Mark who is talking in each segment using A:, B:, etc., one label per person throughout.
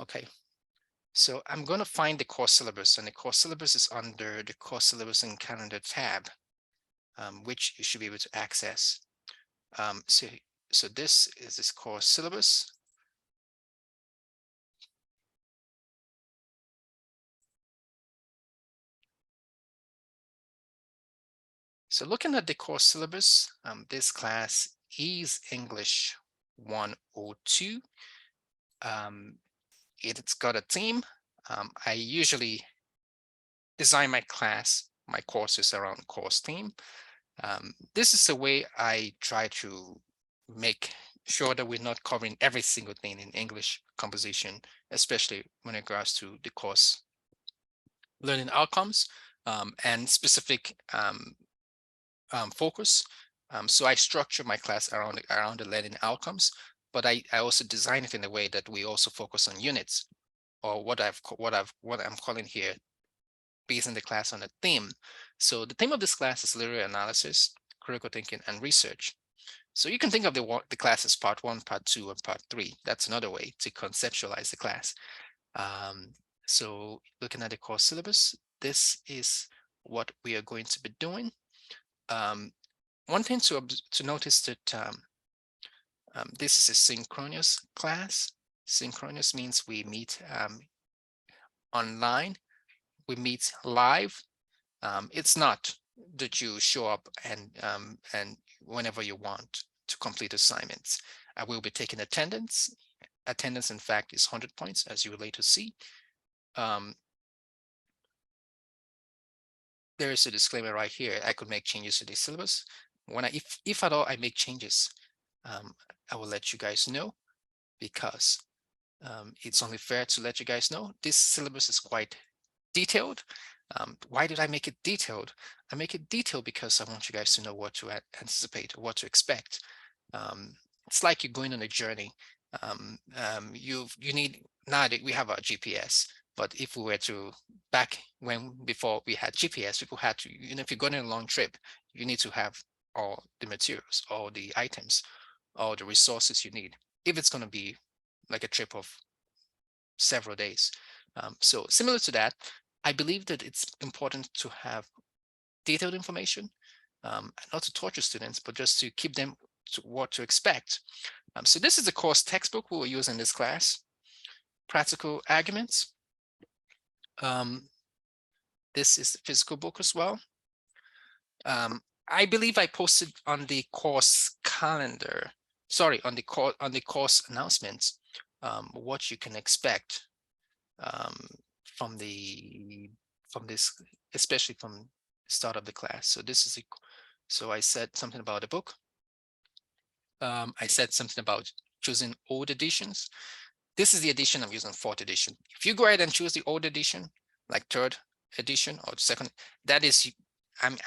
A: Okay, so I'm going to find the course syllabus, and the course syllabus is under the course syllabus and calendar tab, which you should be able to access. So this is this course syllabus. So looking at the course syllabus, this class is English 102. It's got a theme. I usually design my courses around course theme. This is a way I try to make sure that we're not covering every single thing in English composition, especially when it regards to the course learning outcomes and specific focus. So I structure my class around the learning outcomes, but I also design it in a way that we also focus on units, or what I'm calling here, basing the class on a theme. So the theme of this class is literary analysis, critical thinking, and research. So you can think of the class as part 1, part 2, and part 3. That's another way to conceptualize the class. So looking at the course syllabus, this is what we are going to be doing. One thing to notice that this is a synchronous class. Synchronous means we meet online, we meet live. It's not that you show up and whenever you want to complete assignments. I will be taking attendance. Attendance, in fact, is 100 points, as you will later see. There is a disclaimer right here. I could make changes to the syllabus. If at all I make changes, I will let you guys know, because it's only fair to let you guys know. This syllabus is quite detailed. Why did I make it detailed? I make it detailed because I want you guys to know what to anticipate, what to expect. It's like you're going on a journey. You need, now that we have our GPS, but if we were to, before we had GPS, people had to, if you're going on a long trip, you need to have all the materials, all the items, all the resources you need, if it's going to be like a trip of several days. So similar to that, I believe that it's important to have detailed information, not to torture students, but just to keep them to what to expect. So this is the course textbook we will use in this class. Practical arguments. This is the physical book as well. I believe I posted on the course calendar, sorry, on the course announcements, what you can expect from this, especially from the start of the class. So this is so I said something about the book. I said something about choosing old editions. This is the edition I'm using, 4th edition. If you go ahead and choose the old edition, like 3rd edition or 2nd, that is, I'm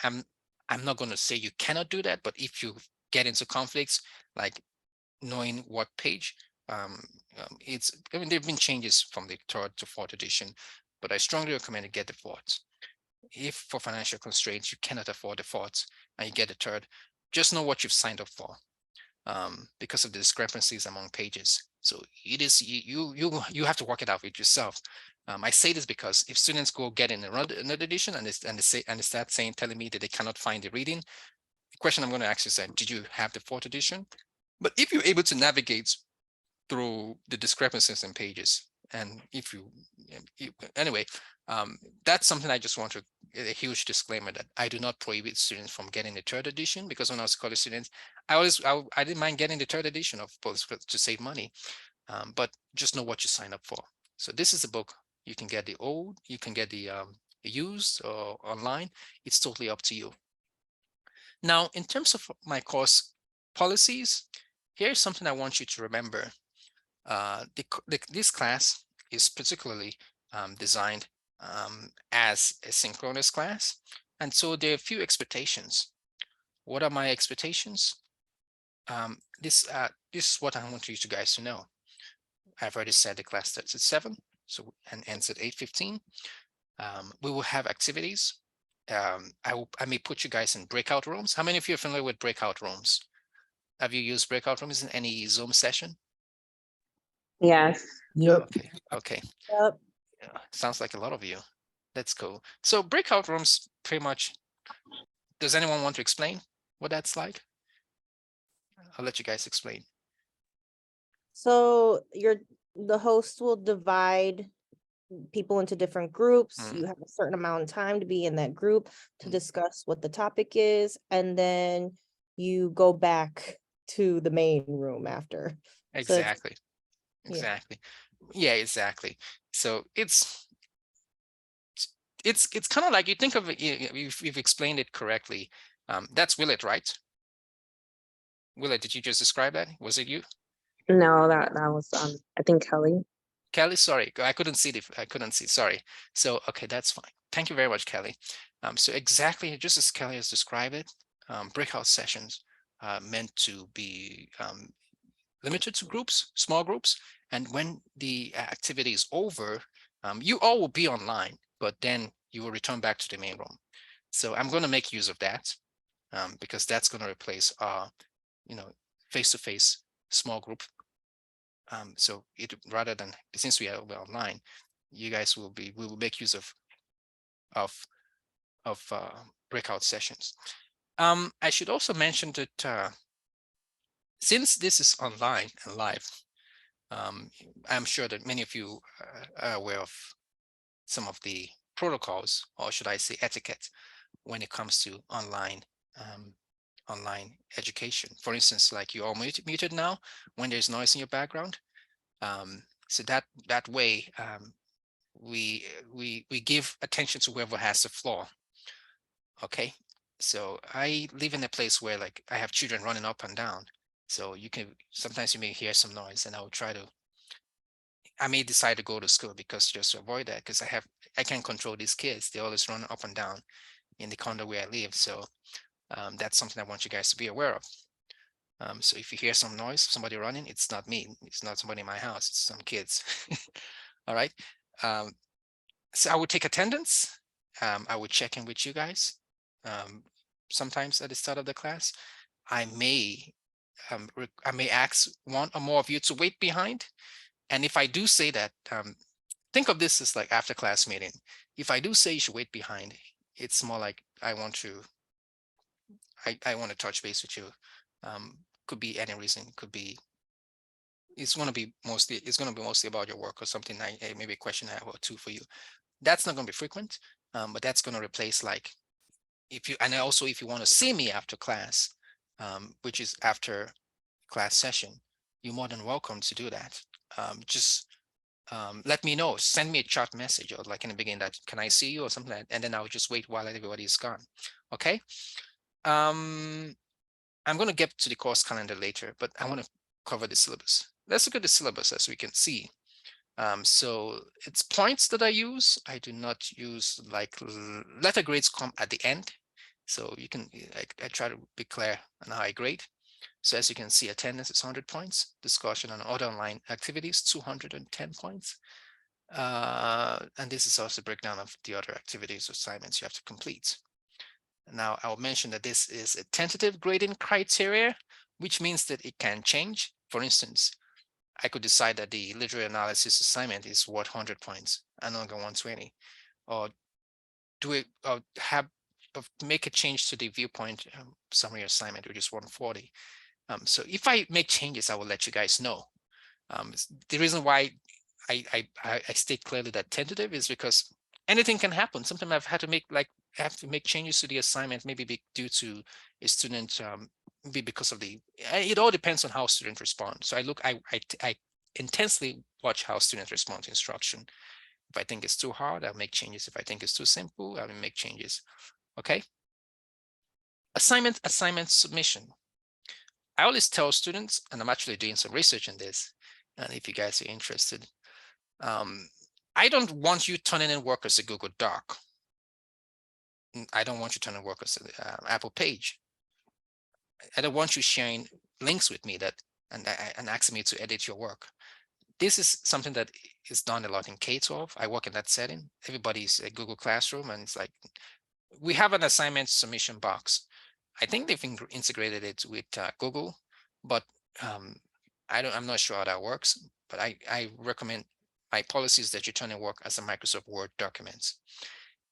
A: not going to say you cannot do that, but if you get into conflicts, like knowing what page, I mean, there've been changes from the 3rd to 4th edition, but I strongly recommend you get the 4th. If for financial constraints you cannot afford the 4th and you get the 3rd, just know what you've signed up for, because of the discrepancies among pages. So it is, you have to work it out with yourself. I say this because if students go get in another edition and they start telling me that they cannot find the reading, the question I'm going to ask you is, did you have the 4th edition? But if you're able to navigate through the discrepancies in pages, and if you anyway, that's something I just want to, a huge disclaimer that I do not prohibit students from getting the 3rd edition, because when I was college students, I didn't mind getting the 3rd edition of books to save money, but just know what you sign up for. So this is a book. You can get the old, you can get the used or online. It's totally up to you. Now, in terms of my course policies, here's something I want you to remember. This class is particularly designed as a synchronous class, and so there are a few expectations. What are my expectations? This is what I want you guys to know. I've already said the class starts at 7, so and ends at 8:15. We will have activities. I may put you guys in breakout rooms. How many of you are familiar with breakout rooms? Have you used breakout rooms in any Zoom session?
B: Yes. Yep.
A: Okay, okay.
C: Yep.
A: Yeah, sounds like a lot of you. That's cool. So breakout rooms, pretty much. Does anyone want to explain what that's like? I'll let you guys explain.
C: So the host will divide people into different groups.
A: Mm.
C: You have a certain amount of time to be in that group to
A: Mm.
C: discuss what the topic is, and then you go back to the main room after. So it's,
A: Exactly. Exactly. Yeah, exactly. So it's kind of like, you think of it, you've explained it correctly. That's Willett, right? Willett, did you just describe that? Was it you?
B: No, that was I think Kelly.
A: Kelly, sorry, I couldn't see sorry. So okay, that's fine. Thank you very much, Kelly. So exactly just as Kelly has described it, breakout sessions meant to be limited to groups, small groups, and when the activity is over, you all will be online, but then you will return back to the main room. So I'm going to make use of that because that's going to replace our, face-to-face small group. So it, rather than, since we are online, you guys we will make use of breakout sessions. I should also mention that since this is online and live, I'm sure that many of you are aware of some of the protocols, or should I say etiquette, when it comes to online education. For instance, like you're all muted now when there's noise in your background. So that way we give attention to whoever has the floor. Okay, so I live in a place where, like, I have children running up and down, so sometimes you may hear some noise, and I may decide to go to school because just to avoid that, because I can't control these kids. They always run up and down in the condo where I live. So that's something I want you guys to be aware of. So if you hear some noise, somebody running, it's not me. It's not somebody in my house. It's some kids. All right. So I would take attendance. I would check in with you guys. Sometimes at the start of the class, I may ask one or more of you to wait behind. And if I do say that, think of this as like after class meeting. If I do say you should wait behind, it's more like I want to touch base with you. Could be any reason. Could be it's going to be mostly about your work or something. Maybe a question I have or two for you. That's not going to be frequent, but that's going to replace, like, if you want to see me after class, which is after class session, you're more than welcome to do that. Just let me know, send me a chat message, or like in the beginning, that can I see you or something like that, and then I'll just wait while everybody is gone. Okay. I'm going to get to the course calendar later, but I want to cover the syllabus. Let's look at the syllabus. As we can see, so it's points that I use. I do not use, like, letter grades come at the end. So you can, I try to be clear on how I grade. So as you can see, attendance is 100 points. Discussion on other online activities, 210 points. And this is also a breakdown of the other activities or assignments you have to complete. Now, I'll mention that this is a tentative grading criteria, which means that it can change. For instance, I could decide that the literary analysis assignment is worth 100 points and only 120, or make a change to the viewpoint summary assignment, which is 140. So if I make changes, I will let you guys know. The reason why I state clearly that tentative is because anything can happen. Sometimes I've had to make changes to the assignment, maybe due to a student, maybe because of it all depends on how students respond. So I intensely watch how students respond to instruction. If I think it's too hard, I'll make changes. If I think it's too simple, I will make changes. Okay. Assignment submission. I always tell students, and I'm actually doing some research in this, and if you guys are interested, I don't want you turning in work as a Google Doc. I don't want you turning work as an Apple page. I don't want you sharing links with me and asking me to edit your work. This is something that is done a lot in K-12. I work in that setting. Everybody's a Google Classroom, and it's like we have an assignment submission box. I think they've integrated it with Google, but I'm not sure how that works. but I recommend my policy is that you turn in work as a Microsoft Word document.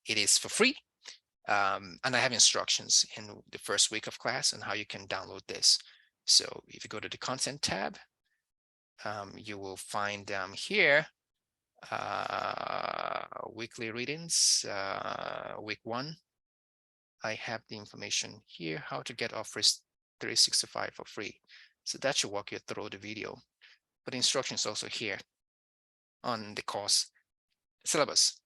A: It is for free. And I have instructions in the first week of class on how you can download this. So if you go to the content tab, you will find here weekly readings, week 1. I have the information here, how to get Office 365 for free. So that should walk you through the video. But the instructions also here on the course syllabus.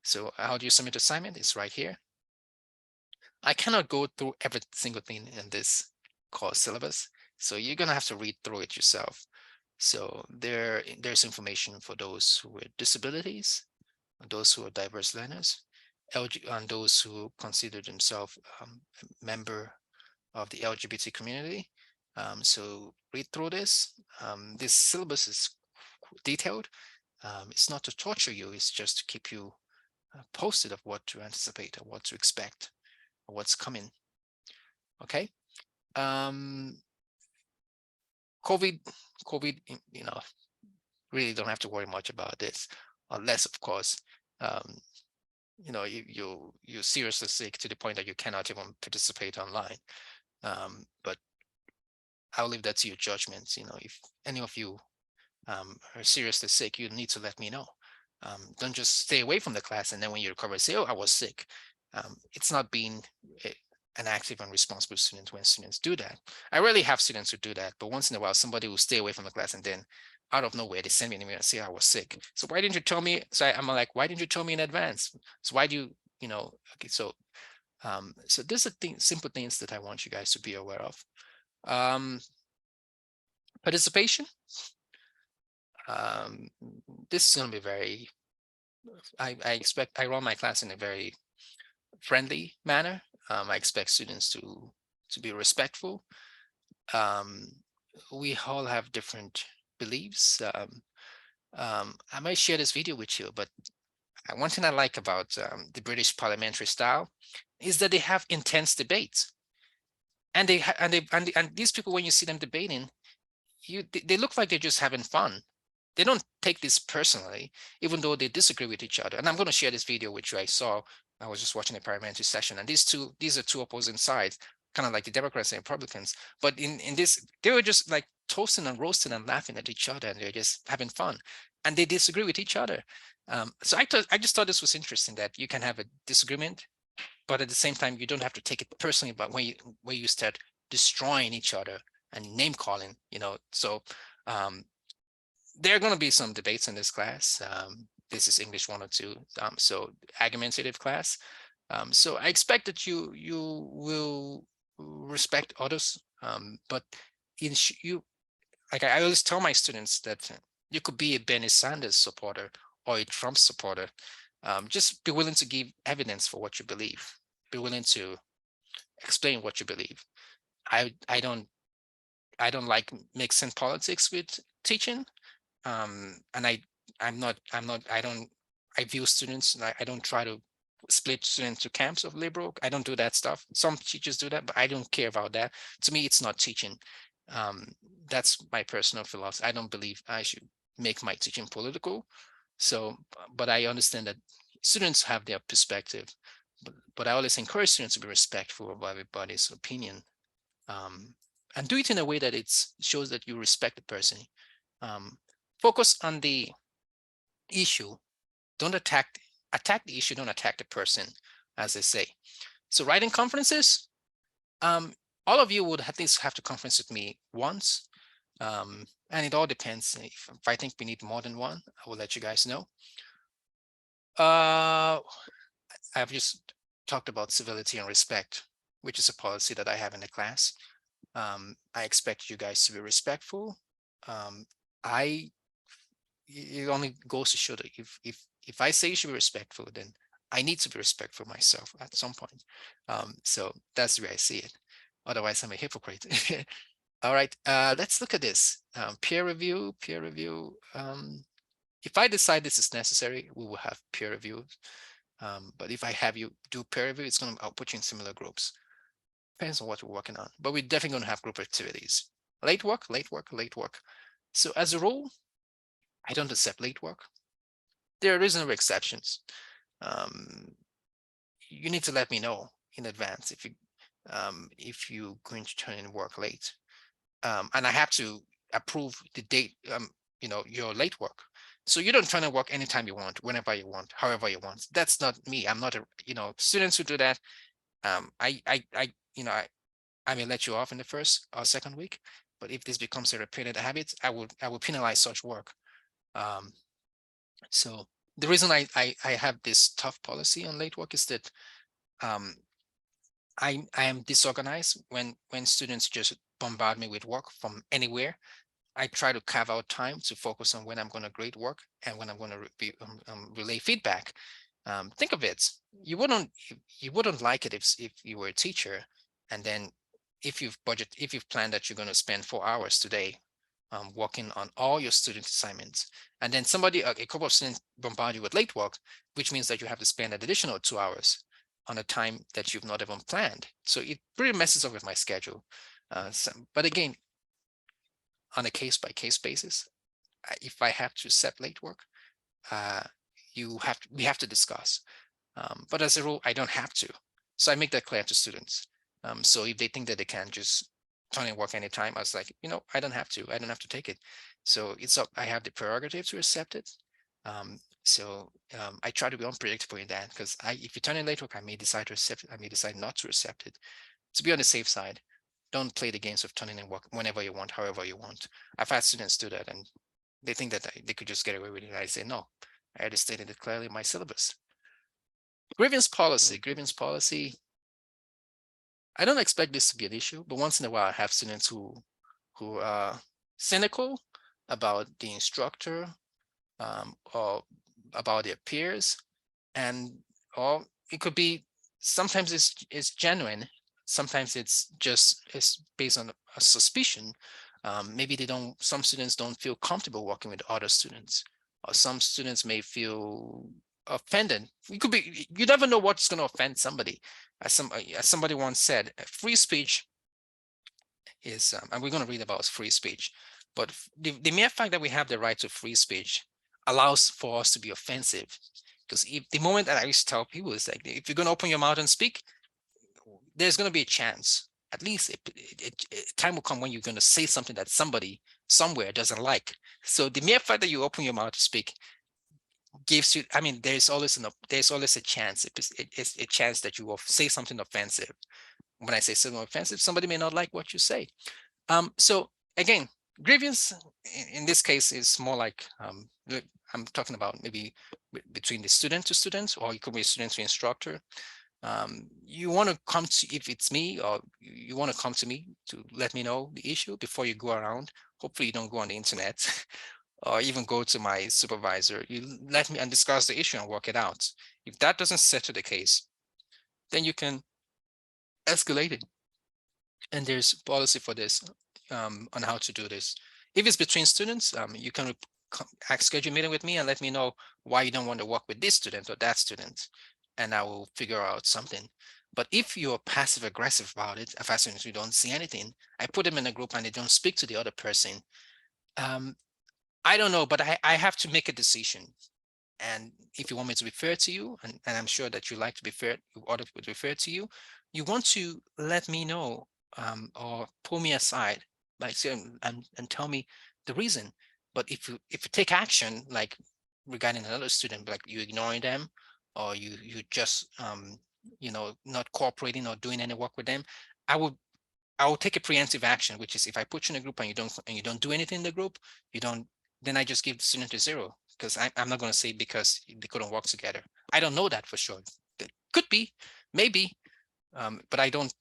A: So how do you submit assignment? It's right here. I cannot go through every single thing in this course syllabus, so you're gonna have to read through it yourself. So there's information for those with disabilities, those who are diverse learners, and those who consider themselves a member of the LGBT community. So read through this. This syllabus is detailed. It's not to torture you, it's just to keep you posted of what to anticipate or what to expect or what's coming. Okay. COVID, you know, really don't have to worry much about this, unless, of course, you know, you're seriously sick to the point that you cannot even participate online. But I'll leave that to your judgments. You know, if any of you are seriously sick, you need to let me know. Don't just stay away from the class and then when you recover, say, oh, I was sick. It's not being an active and responsible student when students do that. I rarely have students who do that, but once in a while, somebody will stay away from the class and then out of nowhere, they send me an email and say I was sick. So why didn't you tell me? So I'm like, why didn't you tell me in advance? So why do you know, okay, so these are simple things that I want you guys to be aware of. Participation. This is going to be very, I expect, I run my class in a very friendly manner. I expect students to be respectful. We all have different beliefs. I might share this video with you, but one thing I like about the British parliamentary style is that they have intense debates, and these people, when you see them debating, they look like they're just having fun. They don't take this personally, even though they disagree with each other. And I'm going to share this video which I saw. I was just watching a parliamentary session, and these are two opposing sides, kind of like the Democrats and Republicans. But in this, they were just like toasting and roasting and laughing at each other, and they're just having fun. And they disagree with each other. So I just thought this was interesting that you can have a disagreement, but at the same time, you don't have to take it personally. But when you start destroying each other and name calling, you know, so there are going to be some debates in this class. This is English 102, so argumentative class. So I expect that you will respect others, but like I always tell my students that you could be a Bernie Sanders supporter or a Trump supporter. Just be willing to give evidence for what you believe. Be willing to explain what you believe. I don't like mixing politics with teaching. And I view students, I don't try to split students to camps of liberal. I don't do that stuff. Some teachers do that, but I don't care about that. To me, it's not teaching. That's my personal philosophy. I don't believe I should make my teaching political. So, but I understand that students have their perspective, but I always encourage students to be respectful of everybody's opinion, and do it in a way that it shows that you respect the person. Focus on the issue. Don't attack the issue, don't attack the person, as they say. So writing conferences, all of you would at least have to conference with me once. And it all depends. If I think we need more than one, I will let you guys know. I've just talked about civility and respect, which is a policy that I have in the class. I expect you guys to be respectful. It only goes to show that if I say you should be respectful, then I need to be respectful myself at some point. So that's the way I see it. Otherwise, I'm a hypocrite. All right, let's look at this. Peer review. If I decide this is necessary, we will have peer review. But if I have you do peer review, I'll put you in similar groups. Depends on what we're working on. But we're definitely going to have group activities. Late work. So as a rule, I don't accept late work. There are reasonable exceptions. You need to let me know in advance if you're going to turn in work late, and I have to approve the date, your late work. So you don't turn in work anytime you want, whenever you want, however you want. That's not me. I'm not students who do that. I may let you off in the first or second week, but if this becomes a repeated habit, I will penalize such work. So the reason I have this tough policy on late work is that I am disorganized when students just bombard me with work from anywhere. I try to carve out time to focus on when I'm going to grade work and when I'm going to relay feedback. Think of it. You wouldn't like it if you were a teacher, and then if you've planned that you're going to spend 4 hours today working on all your student assignments, and then a couple of students bombard you with late work, which means that you have to spend an additional 2 hours on a time that you've not even planned. So it pretty messes up with my schedule. But again, on a case-by-case basis, if I have to set late work, we have to discuss. But as a rule, I don't have to. So I make that clear to students. So if they think that they can just turn in work anytime, I was like, I don't have to. I don't have to take it. So it's up. I have the prerogative to accept it. I try to be unpredictable in that, because if you turn in late work, I may decide to accept it. I may decide not to accept it. To be on the safe side, don't play the games of turning in work whenever you want, however you want. I've had students do that, and they think that they could just get away with it. I say, no, I already stated it clearly in my syllabus. Grievance policy. I don't expect this to be an issue, but once in a while I have students who are cynical about the instructor or about their peers, or it could be, sometimes it's genuine, sometimes it's based on a suspicion. Maybe some students don't feel comfortable working with other students, or some students may feel offended. You never know what's going to offend somebody. As somebody once said, free speech is, and we're going to read about free speech, but the mere fact that we have the right to free speech allows for us to be offensive. Because the moment that I used to tell people is like, if you're going to open your mouth and speak, there's going to be a chance. At least time will come when you're going to say something that somebody somewhere doesn't like. So the mere fact that you open your mouth to speak gives you, there's always a chance. It's a chance that you will say something offensive. When I say something offensive, somebody may not like what you say. So again, grievance in this case is more like, I'm talking about maybe between the student to student, or it could be student to instructor. You want to come to, if it's me, or you want to come to me to let me know the issue before you go around. Hopefully you don't go on the internet or even go to my supervisor. You let me and discuss the issue and work it out. If that doesn't settle the case, then you can escalate it. And there's policy for this on how to do this. If it's between students, you can schedule a meeting with me and let me know why you don't want to work with this student or that student, and I will figure out something. But if you're passive aggressive about it, as soon as you don't see anything, I put them in a group and they don't speak to the other person. I don't know, but I have to make a decision. And if you want me to be fair to you, and I'm sure that you like to be fair, other people to be fair to you, you want to let me know or pull me aside, like say, and tell me the reason. But if you take action, like regarding another student, like you ignoring them, or you just not cooperating or doing any work with them, I will take a preemptive action, which is if I put you in a group and you don't do anything in the group, then I just give the student a 0, because I'm not going to say because they couldn't work together. I don't know that for sure. It could be, maybe, but I don't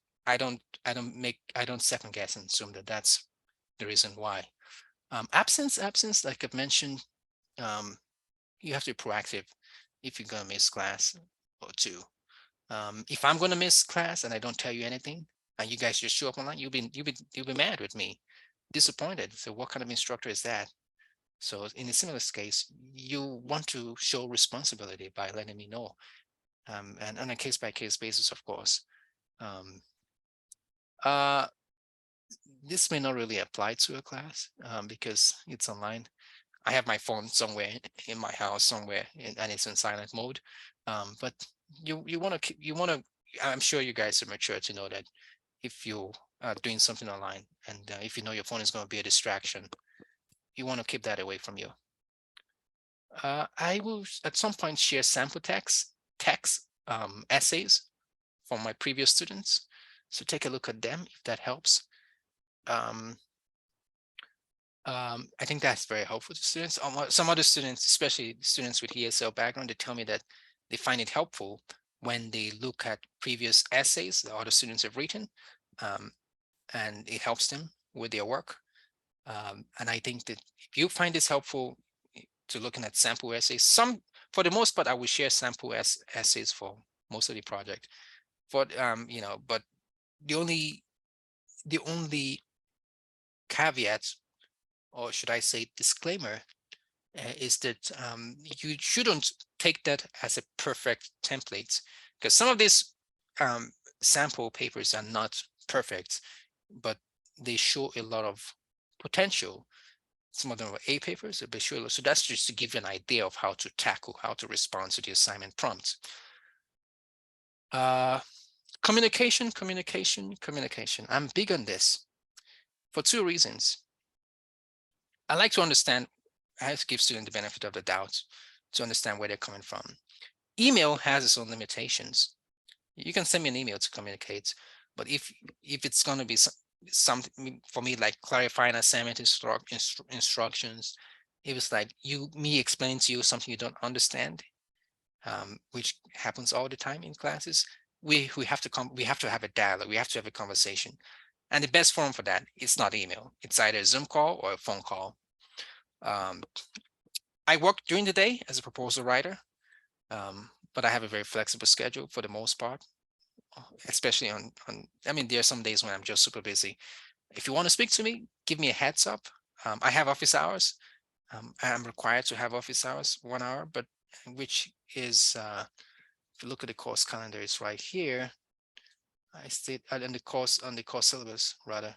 A: second guess and assume that that's the reason why. Absence, like I've mentioned, you have to be proactive if you're going to miss class or two. If I'm going to miss class and I don't tell you anything, and you guys just show up online, you'll be mad with me, disappointed. So what kind of instructor is that? So in a similar case, you want to show responsibility by letting me know, and on a case-by-case basis, of course. This may not really apply to a class because it's online. I have my phone somewhere in my house somewhere, and it's in silent mode. But you want to. I'm sure you guys are mature to know that if you are doing something online, and if you know your phone is going to be a distraction, you want to keep that away from you. I will at some point share sample text essays from my previous students. So take a look at them if that helps. I think that's very helpful to students. Some other students, especially students with ESL background, they tell me that they find it helpful when they look at previous essays that other students have written, and it helps them with their work. And I think that if you find this helpful to looking at sample essays, for the most part, I will share sample essays for most of the project. But but the only caveat, or should I say disclaimer, is that you shouldn't take that as a perfect template, because some of these sample papers are not perfect, but they show a lot of potential. Some of them are A papers, but sure. So that's just to give you an idea of how to tackle, how to respond to the assignment prompts. Communication. I'm big on this for two reasons. I like to understand, I have to give students the benefit of the doubt to understand where they're coming from. Email has its own limitations. You can send me an email to communicate, but if it's going to be something for me, like clarifying assignment instructions, it was like me explaining to you something you don't understand, which happens all the time in classes. We have to have a dialogue. We have to have a conversation, and the best form for that is not email. It's either a Zoom call or a phone call. I work during the day as a proposal writer, but I have a very flexible schedule for the most part, especially on I mean, there are some days when I'm just super busy. If you want to speak to me, give me a heads up. I have office hours. I'm required to have office hours 1 hour, but which is, if you look at the course calendar, it's right here. I state on the course syllabus rather.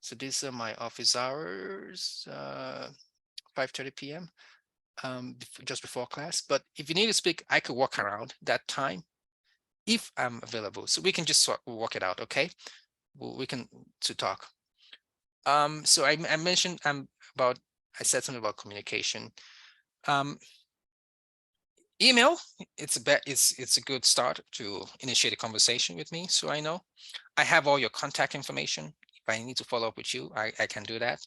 A: So these are my office hours, 5:30 p.m. Just before class. But if you need to speak, I could walk around that time if I'm available. So we can just work it out, okay? We can to talk. So I mentioned I said something about communication. Email, it's a good start to initiate a conversation with me, so I know I have all your contact information. If I need to follow up with you, I can do that.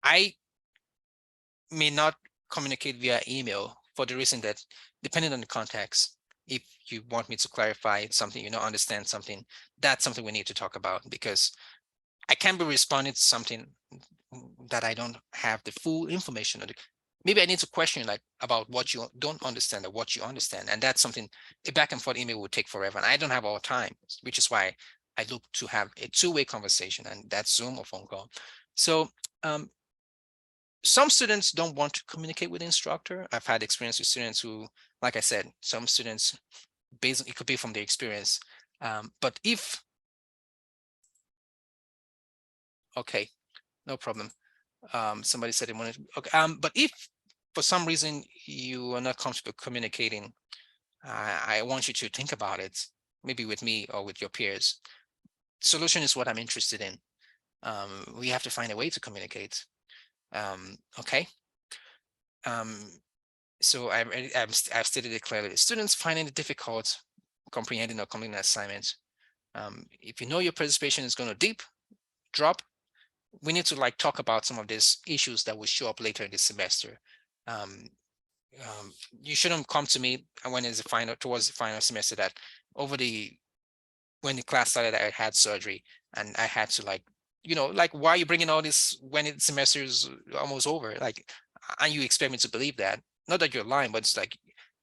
A: I may not communicate via email for the reason that, depending on the context, if you want me to clarify something, understand something, that's something we need to talk about, because I can't be responding to something that I don't have the full information on. Maybe I need to question like about what you don't understand or what you understand. And that's something, a back and forth email would take forever. And I don't have all time, which is why I look to have a two-way conversation, and that's Zoom or phone call. So some students don't want to communicate with the instructor. I've had experience with students who, like I said, some students, it could be from their experience. But if, okay, no problem. Somebody said they wanted, okay, but if for some reason you are not comfortable communicating, I want you to think about it, maybe with me or with your peers. Solution is what I'm interested in. We have to find a way to communicate. Okay. So I've stated it clearly. Students finding it difficult comprehending or completing assignments. If you know your participation is going to drop, we need to like talk about some of these issues that will show up later in the semester. You shouldn't come to me when it's towards the final semester that when the class started, I had surgery and I had to like why are you bringing all this when the semester is almost over? Like, and you expect me to believe that? Not that you're lying, but it's like,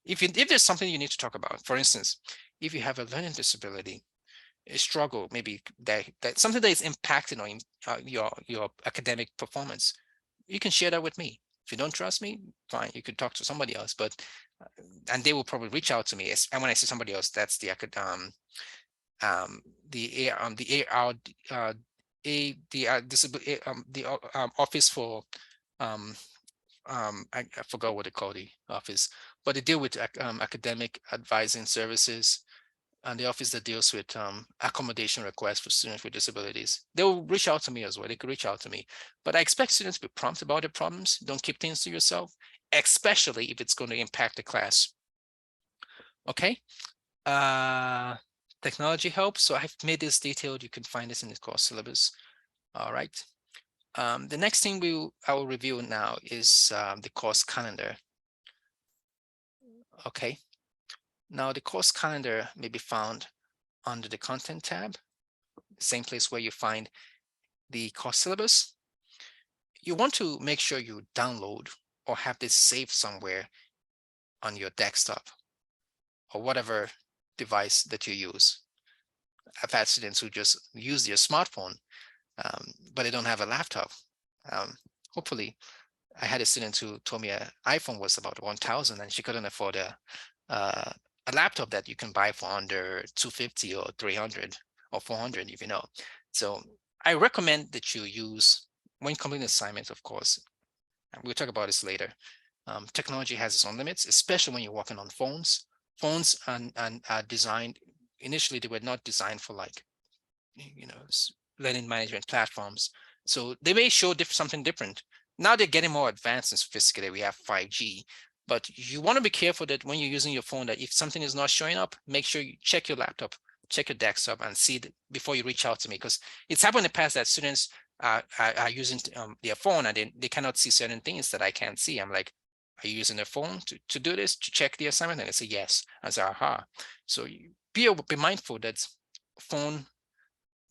A: if there's something you need to talk about, for instance, if you have a learning disability, a struggle, maybe that something that is impacting on your academic performance, you can share that with me. If you don't trust me, fine, you could talk to somebody else, but and they will probably reach out to me. And when I say somebody else, that's the office for I forgot what they call the office, but they deal with academic advising services, and the office that deals with accommodation requests for students with disabilities. They will reach out to me as well. They could reach out to me, but I expect students to be prompt about their problems. Don't keep things to yourself, especially if it's going to impact the class. Okay. Technology help. So I've made this detailed. You can find this in the course syllabus. All right. The next thing I will review now is the course calendar. Okay. Now the course calendar may be found under the content tab, the same place where you find the course syllabus. You want to make sure you download or have this saved somewhere on your desktop or whatever device that you use. I've had students who just use their smartphone, but they don't have a laptop. Hopefully, I had a student who told me an iPhone was about 1,000 and she couldn't afford a laptop that you can buy for under 250 or 300 or 400, if you know. So I recommend that you use, when completing assignments, of course, and we'll talk about this later. Technology has its own limits, especially when you're working on phones. Phones are designed, initially they were not designed for like, learning management platforms. So they may show something different. Now they're getting more advanced and sophisticated. We have 5G, but you want to be careful that when you're using your phone, that if something is not showing up, make sure you check your laptop, check your desktop, and see it before you reach out to me, because it's happened in the past that students are using their phone and they cannot see certain things that I can't see. I'm like, are you using their phone to do this, to check the assignment? And they say yes. I say, aha. So be mindful that phone,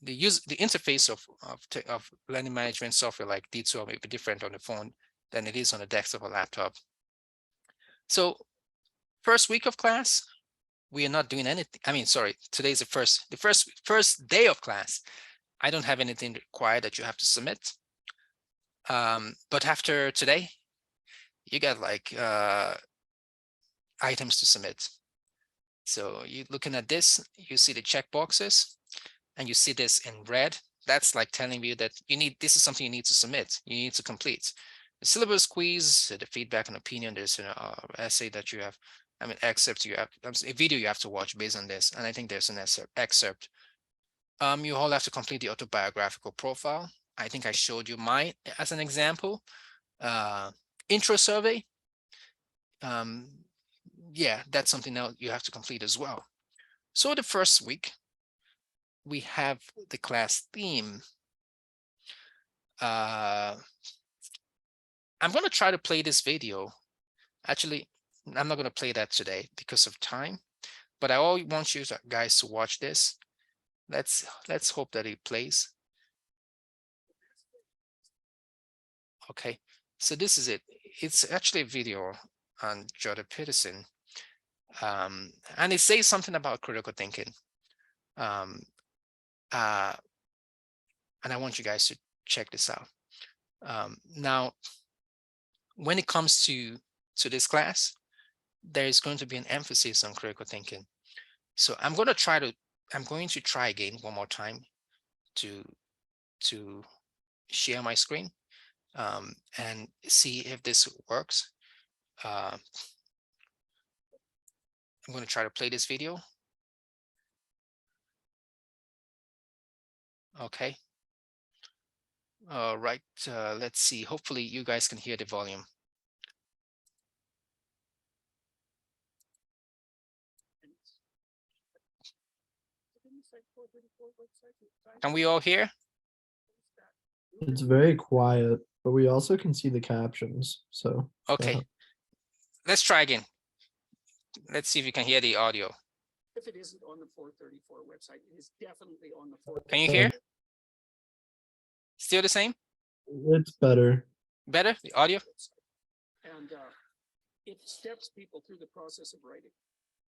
A: the interface of learning management software like D2 may be different on the phone than it is on a desktop or laptop. So first week of class, we are not doing anything. I mean, sorry, today's the first day of class. I don't have anything required that you have to submit. But after today, you got like items to submit. So you looking at this, you see the check boxes, and you see this in red. That's like telling you that this is something you need to submit, you need to complete. The syllabus quiz, the feedback and opinion, there's an essay that you have, excerpt you have, a video you have to watch based on this, and I think there's an excerpt. You all have to complete the autobiographical profile. I think I showed you mine as an example. Intro survey. Yeah, that's something that you have to complete as well. So the first week, we have the class theme. I'm going to try to play this video. Actually, I'm not going to play that today because of time, but I all want you guys to watch this. Let's hope that it plays. Okay, so this is it. It's actually a video on Jordan Peterson, and it says something about critical thinking. And I want you guys to check this out. Now, when it comes to this class, there is going to be an emphasis on critical thinking. So I'm going to try again one more time to share my screen and see if this works. I'm going to try to play this video. Okay. All right. Let's see. Hopefully you guys can hear the volume. Can we all hear?
D: It's very quiet, but we also can see the captions. So
A: okay, let's try again. Let's see if you can hear the audio.
E: If it isn't on the 434 website, it is definitely on the 434.
A: Can you hear? Still the same?
D: It's better.
A: Better, the audio?
E: And it steps people through the process of writing.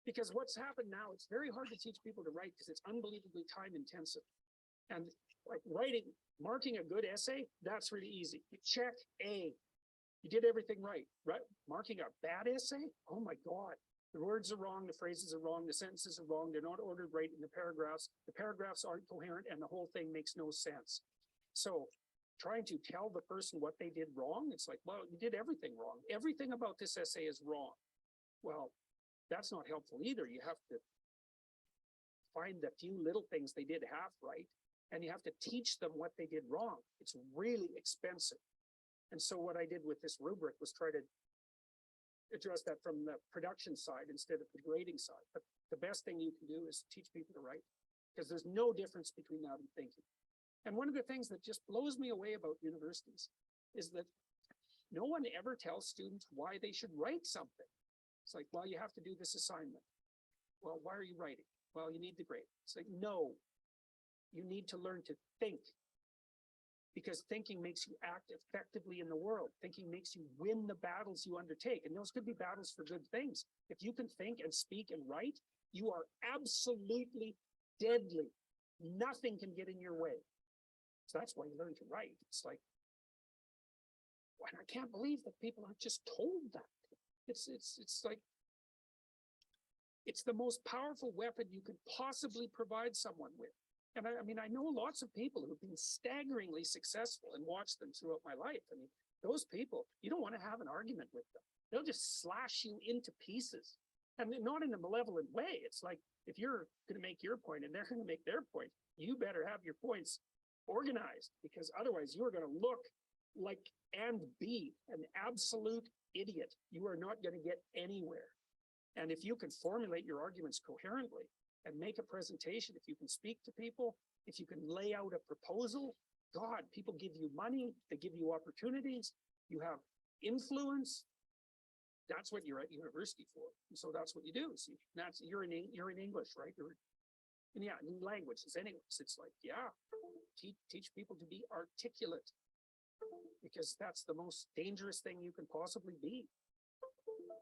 E: Because what's happened now, it's very hard to teach people to write because it's unbelievably time intensive. And like marking a good essay, that's really easy. You check A, you did everything right, right? Marking a bad essay, oh my God. The words are wrong, the phrases are wrong, the sentences are wrong, they're not ordered right in the paragraphs aren't coherent, and the whole thing makes no sense. So trying to tell the person what they did wrong. It's like, well, you did everything wrong. Everything about this essay is wrong. Well, that's not helpful either. You have to find the few little things they did half right, and you have to teach them what they did wrong. It's really expensive. And so what I did with this rubric was try to address that from the production side instead of the grading side. But the best thing you can do is teach people to write, because there's no difference between that and thinking. And one of the things that just blows me away about universities is that no one ever tells students why they should write something. It's like, well, you have to do this assignment. Well, why are you writing? Well, you need the grade. It's like, no, you need to learn to think, because thinking makes you act effectively in the world. Thinking makes you win the battles you undertake. And those could be battles for good things. If you can think and speak and write, you are absolutely deadly. Nothing can get in your way. So that's why you learn to write. It's like, I can't believe that people aren't just told that. It's like, it's the most powerful weapon you could possibly provide someone with. And I mean, I know lots of people who've been staggeringly successful and watched them throughout my life. I mean, those people, you don't want to have an argument with them. They'll just slash you into pieces. And not in a malevolent way. It's like, if you're going to make your point and they're going to make their point, you better have your points organized, because otherwise you're going to look like and be an absolute idiot. You are not going to get anywhere. And if you can formulate your arguments coherently and make a presentation, if you can speak to people, if you can lay out a proposal, God, people give you money, they give you opportunities, you have influence. That's what you're at university for. And so that's what you do. So that's, you're in English, right? And yeah, in languages anyways, it's like, yeah, teach people to be articulate, because that's the most dangerous thing you can possibly be.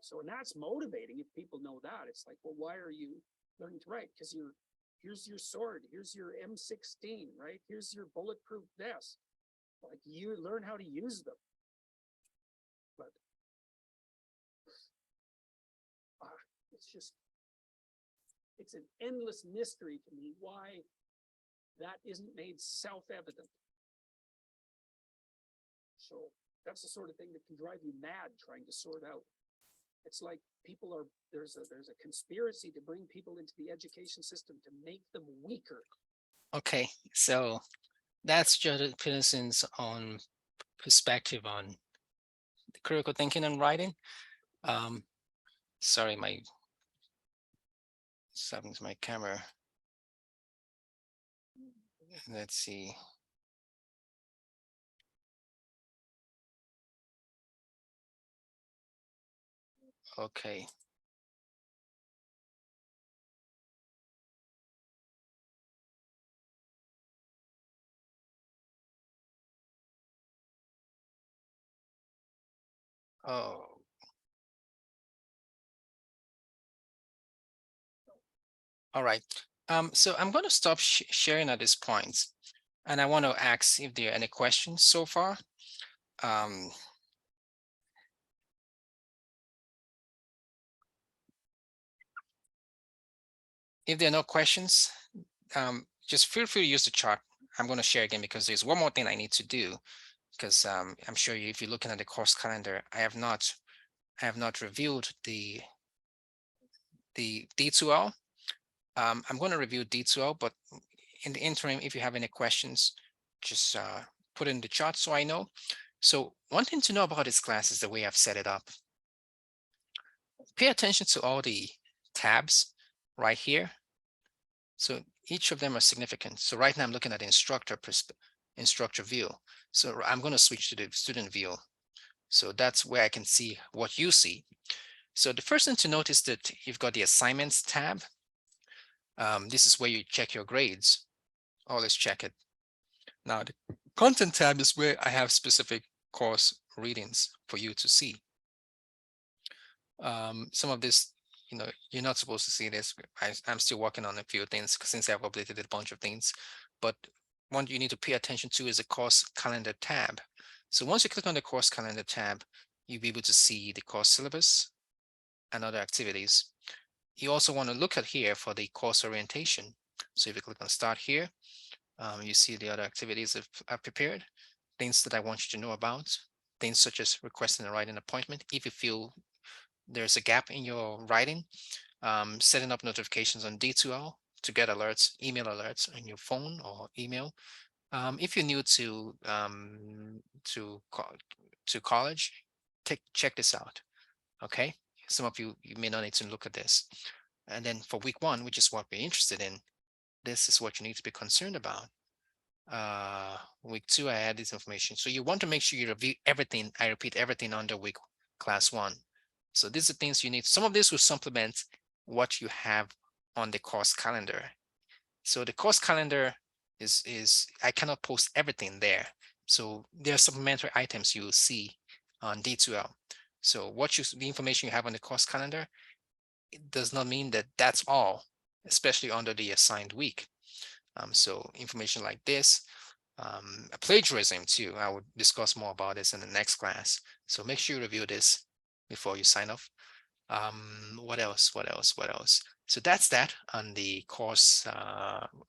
E: So, and that's motivating if people know that. It's like, well, why are you learning to write? Because here's your sword, here's your M16, right? Here's your bulletproof vest. Like, you learn how to use them. But it's an endless mystery to me why that isn't made self-evident. So that's the sort of thing that can drive you mad trying to sort out. It's like there's a conspiracy to bring people into the education system to make them weaker.
A: Okay, so that's Jordan Peterson's own perspective on the critical thinking and writing. Sorry, my something's my camera. Let's see. Okay. Oh. All right. So I'm going to stop sharing at this point, and I want to ask if there are any questions so far. If there are no questions, just feel free to use the chart. I'm going to share again because there's one more thing I need to do, because I'm sure if you're looking at the course calendar, I have not reviewed the D2L. I'm going to review D2L, but in the interim, if you have any questions, just put it in the chat so I know. So one thing to know about this class is the way I've set it up. Pay attention to all the tabs right here. So each of them are significant. So right now I'm looking at the instructor view. So I'm going to switch to the student view. So that's where I can see what you see. So the first thing to notice that you've got the assignments tab. This is where you check your grades. Oh, let's check it. Now the content tab is where I have specific course readings for you to see. Some of this, you're not supposed to see this. I'm still working on a few things since I've updated a bunch of things. But one you need to pay attention to is the course calendar tab. So once you click on the course calendar tab, you'll be able to see the course syllabus and other activities. You also want to look at here for the course orientation. So if you click on start here, you see the other activities I've prepared. things that I want you to know about, things such as requesting a writing appointment. If you feel there's a gap in your writing, setting up notifications on D2L to get alerts, email alerts on your phone or email. If you're new to college, check this out. Okay, some of you may not need to look at this. And then for week 1, which is what we're interested in, this is what you need to be concerned about. Week 2, I add this information. So you want to make sure you review everything. I repeat, everything under week class 1. So these are things you need. Some of this will supplement what you have on the course calendar. So the course calendar is I cannot post everything there. So there are supplementary items you will see on D2L. So the information you have on the course calendar, it does not mean that that's all, especially under the assigned week. So information like this, plagiarism too. I would discuss more about this in the next class. So make sure you review this before you sign off. What else? So that's that on the course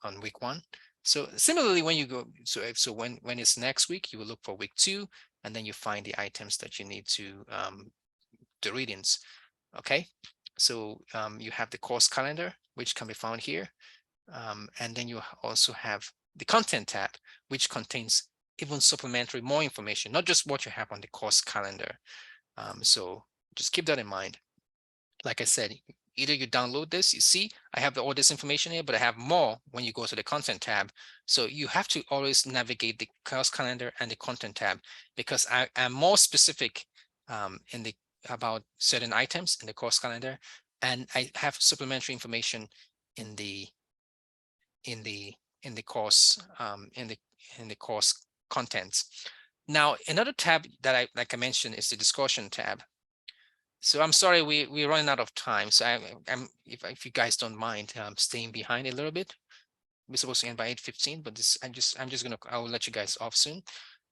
A: on week 1. So similarly, when you go, so when it's next week, you will look for week 2, and then you find the items that you need to the readings. Okay, so you have the course calendar, which can be found here, and then you also have the content tab, which contains even supplementary more information, not just what you have on the course calendar. So just keep that in mind. Like I said, either you download this, you see, I have all this information here, but I have more when you go to the content tab. So you have to always navigate the course calendar and the content tab, because I am more specific about certain items in the course calendar, and I have supplementary information in the course in the course contents. Now, another tab that like I mentioned is the discussion tab. So I'm sorry, we're running out of time. So I'm if you guys don't mind staying behind a little bit. We're supposed to end by 8:15, but this I will let you guys off soon.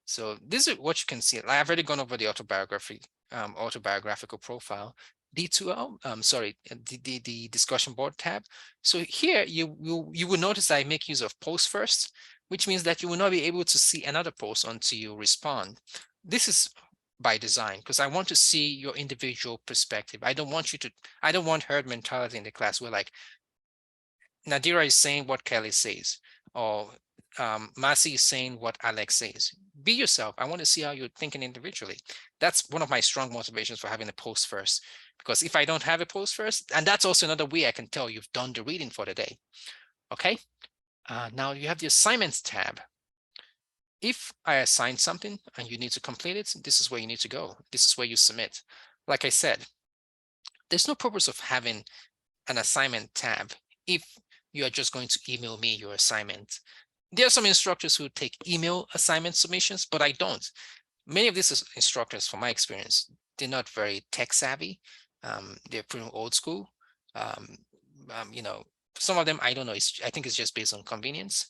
A: So this is what you can see. I've already gone over the autobiographical profile. D2L, the discussion board tab. So here you will notice I make use of post first, which means that you will not be able to see another post until you respond. This is by design, because I want to see your individual perspective. I don't want herd mentality in the class where like Nadira is saying what Kelly says, or Masi is saying what Alex says. Be yourself. I want to see how you're thinking individually. That's one of my strong motivations for having a post first, because if I don't have a post first, and that's also another way I can tell you've done the reading for the day. Okay, now you have the assignments tab. If I assign something and you need to complete it, this is where you need to go. This is where you submit. Like I said, there's no purpose of having an assignment tab if you are just going to email me your assignment. There are some instructors who take email assignment submissions, but I don't. Many of these instructors, from my experience, they're not very tech savvy. They're pretty old school. You know, some of them, I don't know, I think it's just based on convenience.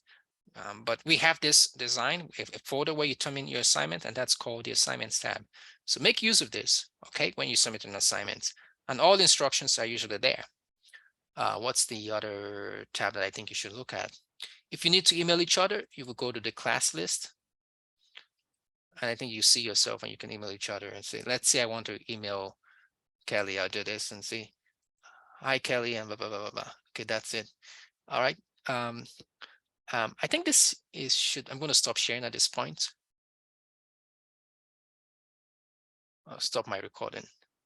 A: But we have this design, a folder where you turn in your assignment, and that's called the assignments tab. So make use of this, okay, when you submit an assignment. And all the instructions are usually there. What's the other tab that I think you should look at? If you need to email each other, you will go to the class list. And I think you see yourself and you can email each other and say, let's say I want to email Kelly, I'll do this and see, hi Kelly, and blah, blah, blah, blah, blah. Okay, that's it. All right. I think this I'm going to stop sharing at this point. I'll stop my recording.